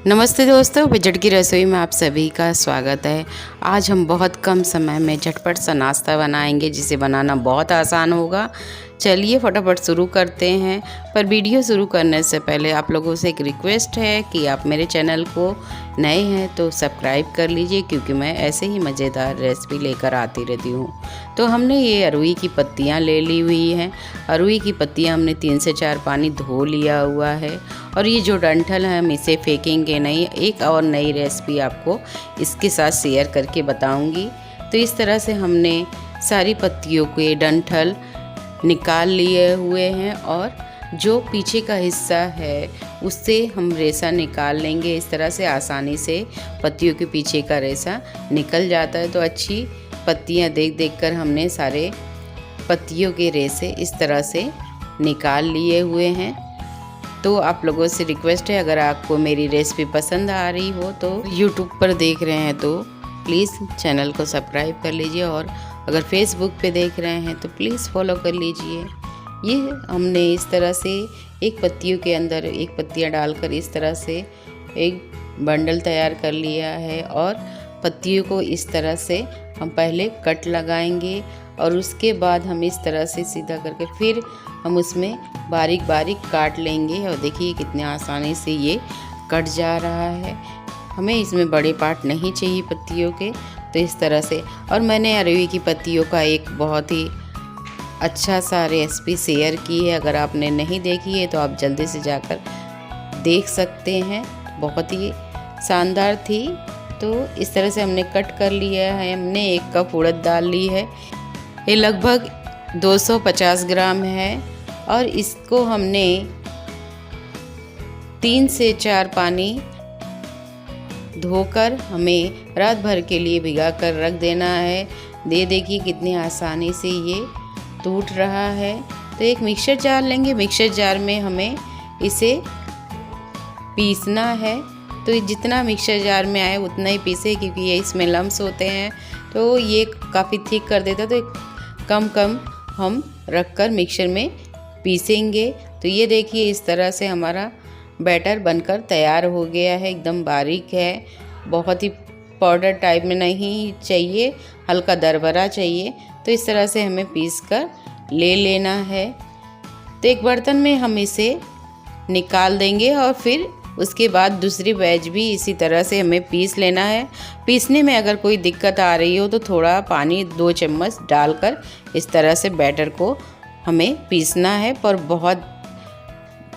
नमस्ते दोस्तों, बजट की रसोई में आप सभी का स्वागत है। आज हम बहुत कम समय में झटपट सा नाश्ता बनाएंगे जिसे बनाना बहुत आसान होगा। चलिए फटाफट शुरू करते हैं। पर वीडियो शुरू करने से पहले आप लोगों से एक रिक्वेस्ट है कि आप मेरे चैनल को नए हैं तो सब्सक्राइब कर लीजिए, क्योंकि मैं ऐसे ही मज़ेदार रेसिपी लेकर आती रहती हूँ। तो हमने ये अरुई की पत्तियाँ ले ली हुई हैं। अरुई की पत्तियाँ हमने 3 से 4 पानी धो लिया हुआ है। और ये जो डंठल है हम इसे फेंकेंगे नहीं। एक और नई रेसिपी आपको इसके साथ शेयर करके बताऊंगी। तो इस तरह से हमने सारी पत्तियों के डंठल निकाल लिए हुए हैं और जो पीछे का हिस्सा है उससे हम रेशा निकाल लेंगे। इस तरह से आसानी से पत्तियों के पीछे का रेशा निकल जाता है। तो अच्छी पत्तियां देख देख कर हमने सारे पत्तियों के रेशे इस तरह से निकाल लिए हुए हैं। तो आप लोगों से रिक्वेस्ट है, अगर आपको मेरी रेसिपी पसंद आ रही हो तो YouTube पर देख रहे हैं तो प्लीज़ चैनल को सब्सक्राइब कर लीजिए, और अगर फेसबुक पे देख रहे हैं तो प्लीज़ फॉलो कर लीजिए। ये हमने इस तरह से एक पत्तियों के अंदर एक पत्तियाँ डालकर इस तरह से एक बंडल तैयार कर लिया है। और पत्तियों को इस तरह से हम पहले कट लगाएंगे और उसके बाद हम इस तरह से सीधा करके फिर हम उसमें बारीक बारीक काट लेंगे। और देखिए कितने आसानी से ये कट जा रहा है। हमें इसमें बड़े पार्ट नहीं चाहिए पत्तियों के, तो इस तरह से। और मैंने अरुई की पत्तियों का एक बहुत ही अच्छा सा रेसिपी शेयर की है। अगर आपने नहीं देखी है तो आप जल्दी से जाकर देख सकते हैं, बहुत ही शानदार थी। तो इस तरह से हमने कट कर लिया है। हमने 1 कप उड़द दाल ली है, ये लगभग 250 ग्राम है। और इसको हमने 3 से 4 पानी धोकर हमें रात भर के लिए भिगा कर रख देना है। ये देखिए कितनी आसानी से ये टूट रहा है। तो एक मिक्सर जार लेंगे, मिक्सर जार में हमें इसे पीसना है। तो जितना मिक्सर जार में आए उतना ही पीसे, क्योंकि ये इसमें लम्स होते हैं तो ये काफ़ी थिक कर देता है। तो कम कम हम रखकर मिक्सर में पीसेंगे। तो ये देखिए इस तरह से हमारा बैटर बनकर तैयार हो गया है। एकदम बारीक है, बहुत ही पाउडर टाइप में नहीं चाहिए, हल्का दरबरा चाहिए। तो इस तरह से हमें पीस कर ले लेना है। तो एक बर्तन में हम इसे निकाल देंगे और फिर उसके बाद दूसरी बैच भी इसी तरह से हमें पीस लेना है। पीसने में अगर कोई दिक्कत आ रही हो तो थोड़ा पानी 2 चम्मच डालकर इस तरह से बैटर को हमें पीसना है। पर बहुत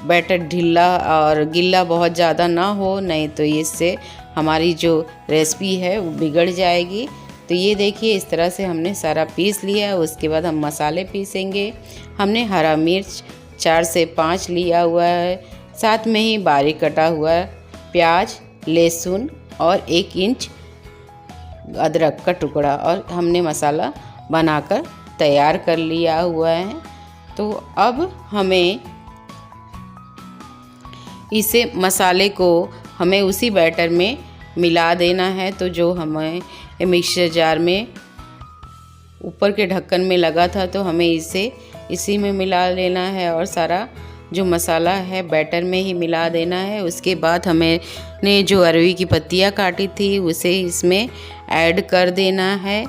बैटर ढीला और गिल्ला बहुत ज़्यादा ना हो, नहीं तो इससे हमारी जो रेसिपी है वो बिगड़ जाएगी। तो ये देखिए इस तरह से हमने सारा पीस लिया। उसके बाद हम मसाले पीसेंगे। हमने हरा मिर्च 4 से 5 लिया हुआ है, साथ में ही बारीक कटा हुआ प्याज, लहसुन और 1 इंच अदरक का टुकड़ा, और हमने मसाला बनाकर तैयार कर लिया हुआ है। तो अब हमें इसे मसाले को हमें उसी बैटर में मिला देना है। तो जो हमें मिक्सर जार में ऊपर के ढक्कन में लगा था तो हमें इसे इसी में मिला लेना है और सारा जो मसाला है बैटर में ही मिला देना है। उसके बाद हमें ने जो अरुई की पत्तियाँ काटी थी उसे इसमें ऐड कर देना है।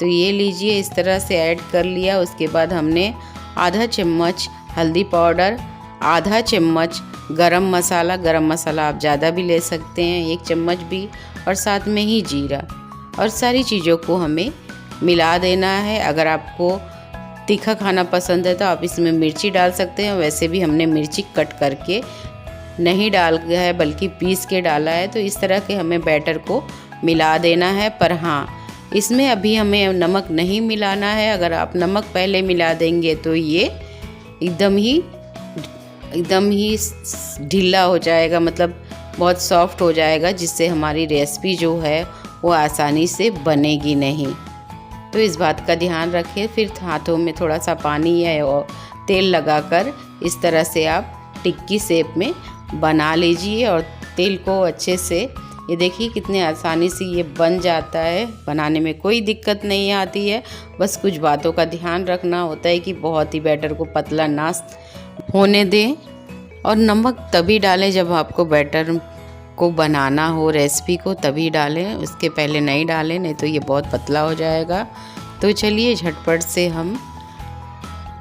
तो ये लीजिए इस तरह से ऐड कर लिया। उसके बाद हमने आधा चम्मच हल्दी पाउडर, आधा चम्मच गरम मसाला आप ज़्यादा भी ले सकते हैं, 1 चम्मच भी, और साथ में ही जीरा, और सारी चीज़ों को हमें मिला देना है। अगर आपको तीखा खाना पसंद है तो आप इसमें मिर्ची डाल सकते हैं। वैसे भी हमने मिर्ची कट करके नहीं डाल है बल्कि पीस के डाला है। तो इस तरह के हमें बैटर को मिला देना है। पर हाँ, इसमें अभी हमें नमक नहीं मिलाना है। अगर आप नमक पहले मिला देंगे तो ये एकदम ही ढीला हो जाएगा, मतलब बहुत सॉफ्ट हो जाएगा, जिससे हमारी रेसिपी जो है वो आसानी से बनेगी नहीं। तो इस बात का ध्यान रखें। फिर हाथों में थोड़ा सा पानी या और तेल लगाकर इस तरह से आप टिक्की शेप में बना लीजिए। और तेल को अच्छे से, ये देखिए कितने आसानी से ये बन जाता है, बनाने में कोई दिक्कत नहीं आती है। बस कुछ बातों का ध्यान रखना होता है कि बहुत ही बैटर को पतला ना होने दें। और नमक तभी डालें जब आपको बैटर आपको बनाना हो रेसिपी को तभी डालें, उसके पहले नहीं डालें, नहीं तो ये बहुत पतला हो जाएगा। तो चलिए झटपट से हम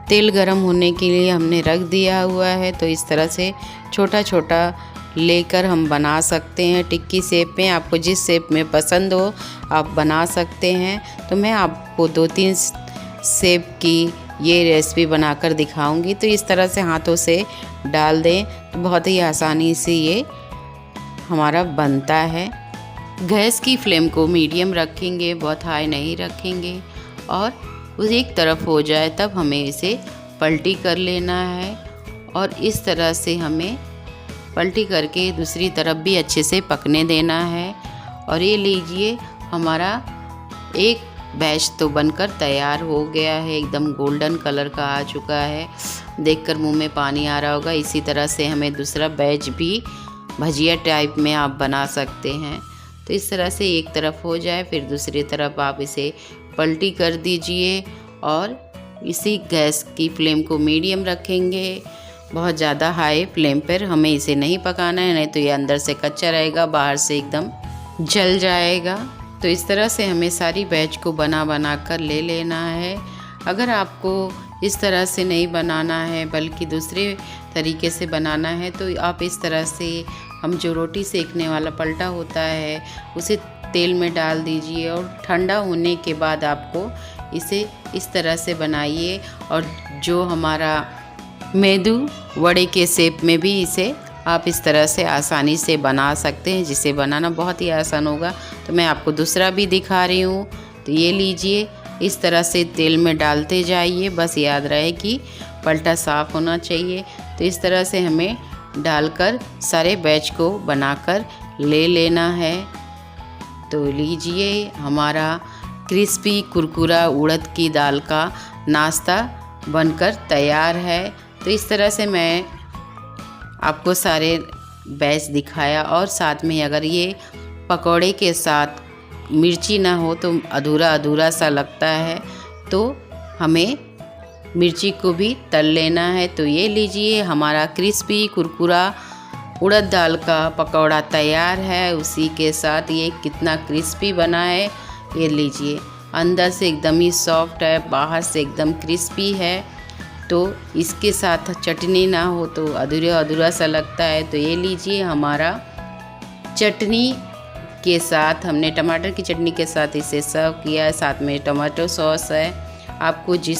तेल गरम होने के लिए हमने रख दिया हुआ है। तो इस तरह से छोटा छोटा लेकर हम बना सकते हैं टिक्की शेप में। आपको जिस शेप में पसंद हो आप बना सकते हैं। तो मैं आपको 2-3 शेप की ये रेसिपी बनाकर दिखाऊंगी। तो इस तरह से हाथों से डाल दें तो बहुत ही आसानी से ये हमारा बनता है। गैस की फ्लेम को मीडियम रखेंगे, बहुत हाई नहीं रखेंगे। और उस एक तरफ हो जाए तब हमें इसे पलटी कर लेना है। और इस तरह से हमें पलटी करके दूसरी तरफ भी अच्छे से पकने देना है। और ये लीजिए हमारा एक बैच तो बनकर तैयार हो गया है, एकदम गोल्डन कलर का आ चुका है। देखकर मुंह में पानी आ रहा होगा। इसी तरह से हमें दूसरा बैच भी भजिया टाइप में आप बना सकते हैं। तो इस तरह से एक तरफ हो जाए फिर दूसरी तरफ आप इसे पलटी कर दीजिए। और इसी गैस की फ्लेम को मीडियम रखेंगे, बहुत ज़्यादा हाई फ्लेम पर हमें इसे नहीं पकाना है, नहीं तो ये अंदर से कच्चा रहेगा, बाहर से एकदम जल जाएगा। तो इस तरह से हमें सारी बैच को बना कर ले लेना है। अगर आपको इस तरह से नहीं बनाना है बल्कि दूसरे तरीके से बनाना है तो आप इस तरह से हम जो रोटी सेकने वाला पलटा होता है उसे तेल में डाल दीजिए और ठंडा होने के बाद आपको इसे इस तरह से बनाइए। और जो हमारा मेदू वड़े के शेप में भी इसे आप इस तरह से आसानी से बना सकते हैं, जिसे बनाना बहुत ही आसान होगा। तो मैं आपको दूसरा भी दिखा रही हूँ। तो ये लीजिए, इस तरह से तेल में डालते जाइए, बस याद रहे कि पलटा साफ़ होना चाहिए। तो इस तरह से हमें डालकर सारे बैच को बनाकर ले लेना है। तो लीजिए हमारा क्रिस्पी कुरकुरा उड़द की दाल का नाश्ता बनकर तैयार है। तो इस तरह से मैं आपको सारे बैच दिखाया। और साथ में अगर ये पकौड़े के साथ मिर्ची ना हो तो अधूरा अधूरा सा लगता है, तो हमें मिर्ची को भी तल लेना है। तो ये लीजिए हमारा क्रिस्पी कुरकुरा उड़द दाल का पकौड़ा तैयार है। उसी के साथ ये कितना क्रिस्पी बना है, ये लीजिए अंदर से एकदम ही सॉफ्ट है, बाहर से एकदम क्रिस्पी है। तो इसके साथ चटनी ना हो तो अधूरा अधूरा सा लगता है। तो ये लीजिए हमारा चटनी के साथ हमने टमाटर की चटनी के साथ इसे सर्व किया है। साथ में टमाटो सॉस है, आपको जिस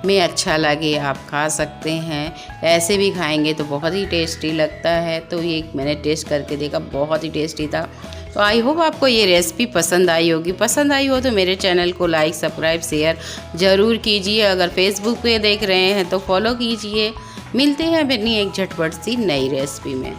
में अच्छा लगे आप खा सकते हैं। ऐसे भी खाएंगे तो बहुत ही टेस्टी लगता है। तो ये मैंने टेस्ट करके देखा, बहुत ही टेस्टी था। तो आई होप आपको ये रेसिपी पसंद आई होगी। पसंद आई हो तो मेरे चैनल को लाइक सब्सक्राइब शेयर ज़रूर कीजिए। अगर फेसबुक पे देख रहे हैं तो फॉलो कीजिए। मिलते हैं अपनी एक झटपट सी नई रेसिपी में।